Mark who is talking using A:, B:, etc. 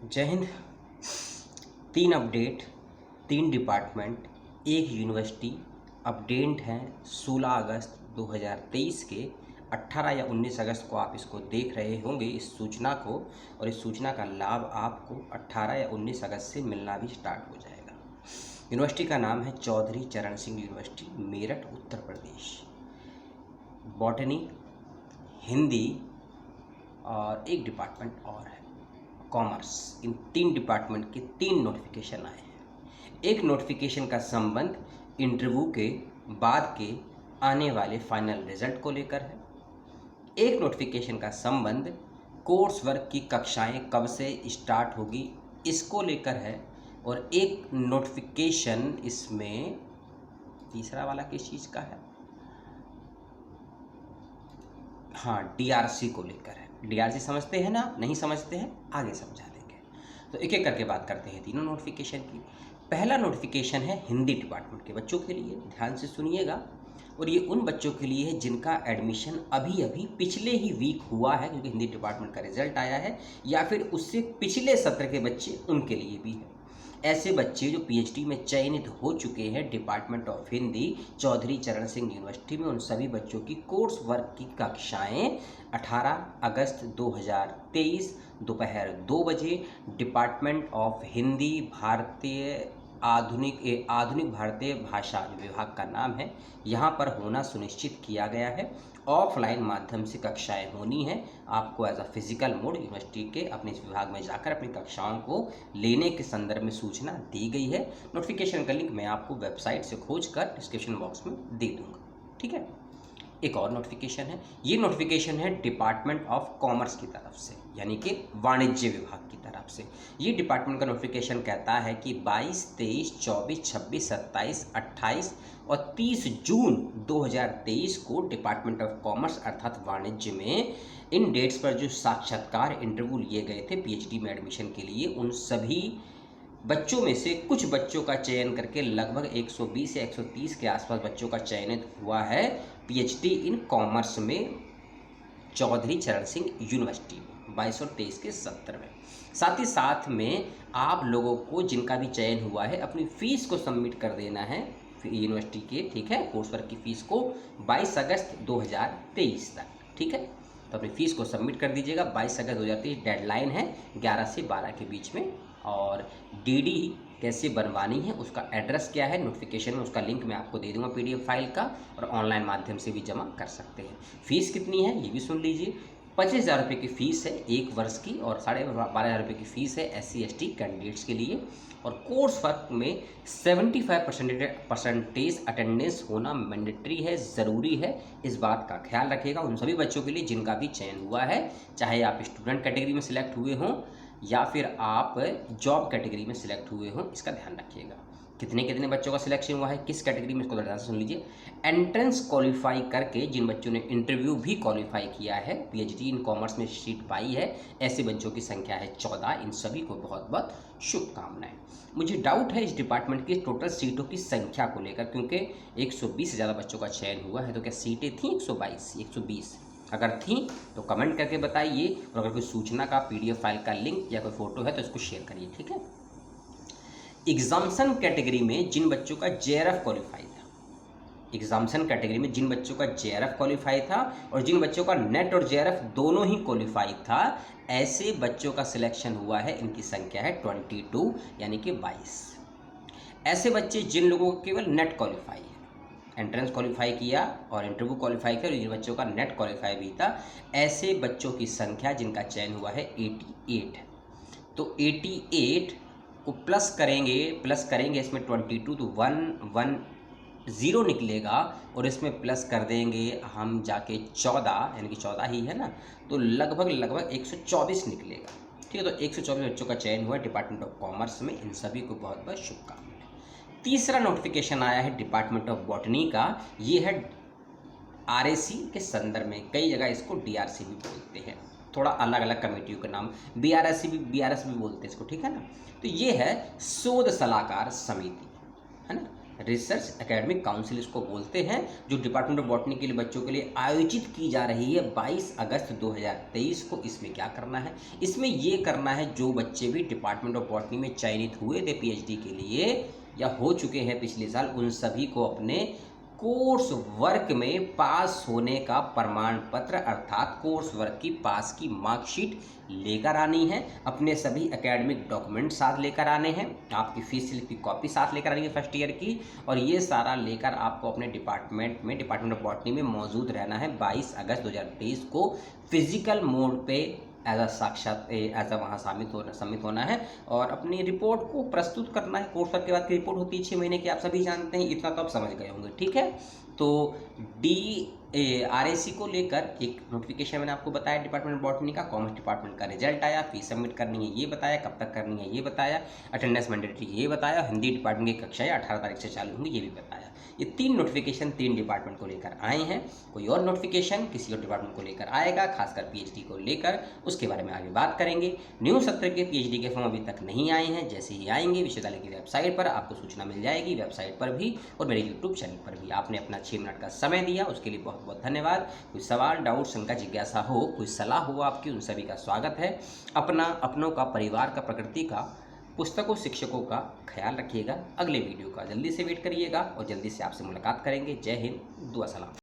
A: जय Hind. 3 update, 3 department, एक university update हैं 16 अगस्त 2023 के। 18 या 19 अगस्त को आप इसको देख रहे होंगे इस सूचना को, और इस सूचना का लाभ आपको 18 या 19 अगस्त से मिलना भी स्टार्ट हो जाएगा। यूनिवर्सिटी का नाम है चौधरी चरण सिंह यूनिवर्सिटी, मेरठ, उत्तर प्रदेश। बॉटनी, हिंदी और एक डिपार्टमेंट और है कॉमर्स। इन 3 डिपार्टमेंट के 3 नोटिफिकेशन आए हैं। एक नोटिफिकेशन का संबंध इंटरव्यू के बाद के आने वाले फाइनल रिजल्ट को लेकर है। एक नोटिफिकेशन का संबंध कोर्स वर्क की कक्षाएं कब से स्टार्ट होगी इसको लेकर है, और एक नोटिफिकेशन इसमें तीसरा वाला किस चीज़ का है, हाँ, डीआरसी को लेकर है। डीआरसी समझते हैं ना? नहीं समझते हैं, आगे समझा देंगे। तो एक एक करके बात करते हैं तीनों नोटिफिकेशन की। पहला नोटिफिकेशन है हिंदी डिपार्टमेंट के बच्चों के लिए, ध्यान से सुनिएगा। और ये उन बच्चों के लिए है जिनका एडमिशन अभी अभी पिछले ही वीक हुआ है, क्योंकि हिंदी डिपार्टमेंट का रिजल्ट आया है, या फिर उससे पिछले सत्र के बच्चे, उनके लिए भी है। ऐसे बच्चे जो पीएचडी में चयनित हो चुके हैं डिपार्टमेंट ऑफ हिंदी चौधरी चरण सिंह यूनिवर्सिटी में, उन सभी बच्चों की कोर्स वर्क की कक्षाएं 18 अगस्त 2023 दोपहर 2 बजे डिपार्टमेंट ऑफ हिंदी भारतीय आधुनिक भारतीय भाषा विभाग का नाम है, यहाँ पर होना सुनिश्चित किया गया है। ऑफलाइन माध्यम से कक्षाएं होनी है। आपको as a physical mode university के अपने इस विभाग में जाकर अपनी कक्षाओं को लेने के संदर्भ में सूचना दी गई है। नोटिफिकेशन का लिंक मैं आपको वेबसाइट से खोज कर डिस्क्रिप्शन बॉक्स में दे दूंगा, ठीक है। एक और नोटिफिकेशन है, ये नोटिफिकेशन है डिपार्टमेंट ऑफ कॉमर्स की तरफ से, यानी कि वाणिज्य विभाग की तरफ से। ये डिपार्टमेंट का नोटिफिकेशन कहता है कि 22, 23, 24, 26, 27, 28 और 30 जून 2023 को डिपार्टमेंट ऑफ कॉमर्स अर्थात वाणिज्य में इन डेट्स पर जो साक्षात्कार इंटरव्यू लिए गए थे पीएचडी में एडमिशन के लिए, उन सभी बच्चों में से कुछ बच्चों का चयन करके लगभग 120 या 130 के आसपास बच्चों का चयनित हुआ है पीएचडी इन कॉमर्स में चौधरी चरण सिंह यूनिवर्सिटी में 22 और 23 के सत्र में। साथ ही साथ में आप लोगों को जिनका भी चयन हुआ है अपनी फ़ीस को सबमिट कर देना है यूनिवर्सिटी के, ठीक है, कोर्स वर्क की फ़ीस को 22 अगस्त 2023 तक, ठीक है। तो अपनी फ़ीस को सबमिट कर दीजिएगा। 22 अगस्त 2023 डेडलाइन है, 11 से 12 के बीच में। और डीडी कैसे बनवानी है, उसका एड्रेस क्या है, नोटिफिकेशन में उसका लिंक मैं आपको दे दूंगा पीडीएफ फाइल का, और ऑनलाइन माध्यम से भी जमा कर सकते हैं। फीस कितनी है ये भी सुन लीजिए। 25,000 रुपये की फ़ीस है 1 वर्ष की, और 12,500 रुपये की फ़ीस है SC/ST कैंडिडेट्स के लिए। और कोर्स वर्क में 75% अटेंडेंस होना मैंडेटरी है, ज़रूरी है। इस बात का ख्याल रखिएगा उन सभी बच्चों के लिए जिनका भी चयन हुआ है, चाहे आप स्टूडेंट कैटेगरी में सिलेक्ट हुए हों या फिर आप जॉब कैटेगरी में सिलेक्ट हुए हों, इसका ध्यान रखिएगा। कितने बच्चों का सिलेक्शन हुआ है, किस कैटेगरी में, इसको ध्यान से सुन लीजिए। एंट्रेंस क्वालिफाई करके जिन बच्चों ने इंटरव्यू भी क्वालिफाई किया है, पीएचडी इन कॉमर्स में सीट पाई है, ऐसे बच्चों की संख्या है 14। इन सभी को बहुत बहुत शुभकामनाएं। मुझे डाउट है इस डिपार्टमेंट की टोटल सीटों की संख्या को लेकर, क्योंकि 120 से ज़्यादा बच्चों का चयन हुआ है, तो क्या सीटें थी 122, 120? अगर थी तो कमेंट करके बताइए, और अगर कोई सूचना का पीडीएफ फाइल का लिंक या कोई फोटो है तो इसको शेयर करिए, ठीक है। एग्जाम्शन कैटेगरी में जिन बच्चों का जेआरएफ क्वालिफाई था, एग्जाम्शन कैटेगरी में जिन बच्चों का जेआरएफ क्वालिफाई था और जिन बच्चों का नेट और जेआरएफ दोनों ही क्वालिफाई था, ऐसे बच्चों का सिलेक्शन हुआ है, इनकी संख्या है 22, यानी कि 22। ऐसे बच्चे जिन लोगों को केवल नेट क्वालिफाई है, एंट्रेंस क्वालिफाई किया और इंटरव्यू क्वालिफाई किया, और जिन बच्चों का नेट क्वालिफाई भी था, ऐसे बच्चों की संख्या जिनका चयन हुआ है 88। तो 88 को प्लस करेंगे इसमें 22, तो 110 निकलेगा, और इसमें प्लस कर देंगे हम जाके 14, यानी कि 14 ही है ना, तो लगभग 124 निकलेगा, ठीक है। तो 124 बच्चों का चयन हुआ डिपार्टमेंट ऑफ कॉमर्स में। इन सभी को बहुत बहुत शुभकामनाएं। तीसरा नोटिफिकेशन आया है डिपार्टमेंट ऑफ बॉटनी का, ये है RAC के संदर्भ में, कई जगह इसको DRC भी बोलते हैं, थोड़ा अलग अलग कमेटियों के नाम, BRS भी बोलते हैं इसको, ठीक है ना। तो ये है शोध सलाहकार समिति, है ना, रिसर्च एकेडमिक काउंसिल इसको बोलते हैं, जो डिपार्टमेंट ऑफ बॉटनी के लिए बच्चों के लिए आयोजित की जा रही है 22 अगस्त 2023 को। इसमें क्या करना है, इसमें ये करना है जो बच्चे भी डिपार्टमेंट ऑफ बॉटनी में चयनित हुए थे पीएचडी के लिए या हो चुके हैं पिछले साल, उन सभी को अपने कोर्स वर्क में पास होने का प्रमाण पत्र अर्थात कोर्स वर्क की पास की मार्कशीट लेकर आनी है। अपने सभी एकेडमिक डॉक्यूमेंट साथ लेकर आने हैं, आपकी फीस स्लिप की कॉपी साथ लेकर आनी है फर्स्ट ईयर की, और ये सारा लेकर आपको अपने डिपार्टमेंट ऑफ बॉटनी में मौजूद रहना है 22 अगस्त 2023 को फिजिकल मोड पे एज अ वहाँ सम्मित होना है और अपनी रिपोर्ट को प्रस्तुत करना है। कोर्स वर्क के बाद की रिपोर्ट होती है 6 महीने की, आप सभी जानते हैं, इतना तो आप समझ गए होंगे, ठीक है। तो RAC को लेकर एक नोटिफिकेशन मैंने आपको बताया डिपार्टमेंट बॉटनी का, कॉमर्स डिपार्टमेंट का रिजल्ट आया, फीस सबमिट करनी है ये बताया, कब तक करनी है ये बताया, अटेंडेंस मैंडेटरी ये बताया, हिंदी डिपार्टमेंट की कक्षाएं 18 तारीख से चालू होंगी ये भी बताया। ये 3 नोटिफिकेशन 3 डिपार्टमेंट को लेकर आए हैं। कोई और नोटिफिकेशन किसी और डिपार्टमेंट को लेकर आएगा, खासकर पीएचडी को लेकर, उसके बारे में आगे बात करेंगे। न्यू सत्र के पीएचडी के फॉर्म अभी तक नहीं आए हैं, जैसे ही आएंगे विश्वविद्यालय की वेबसाइट पर आपको सूचना मिल जाएगी, वेबसाइट पर भी और मेरे यूट्यूब चैनल पर भी। आपने अपना 6 मिनट का समय दिया, उसके लिए बहुत बहुत धन्यवाद। कोई सवाल, डाउट, शंका, जिज्ञासा हो, कोई सलाह हो आपकी, उन सभी का स्वागत है। अपनों का, परिवार का, प्रकृति का, पुस्तकों, शिक्षकों का ख्याल रखिएगा। अगले वीडियो का जल्दी से वेट करिएगा और जल्दी से आपसे मुलाकात करेंगे। जय हिंद, दुआ सलाम।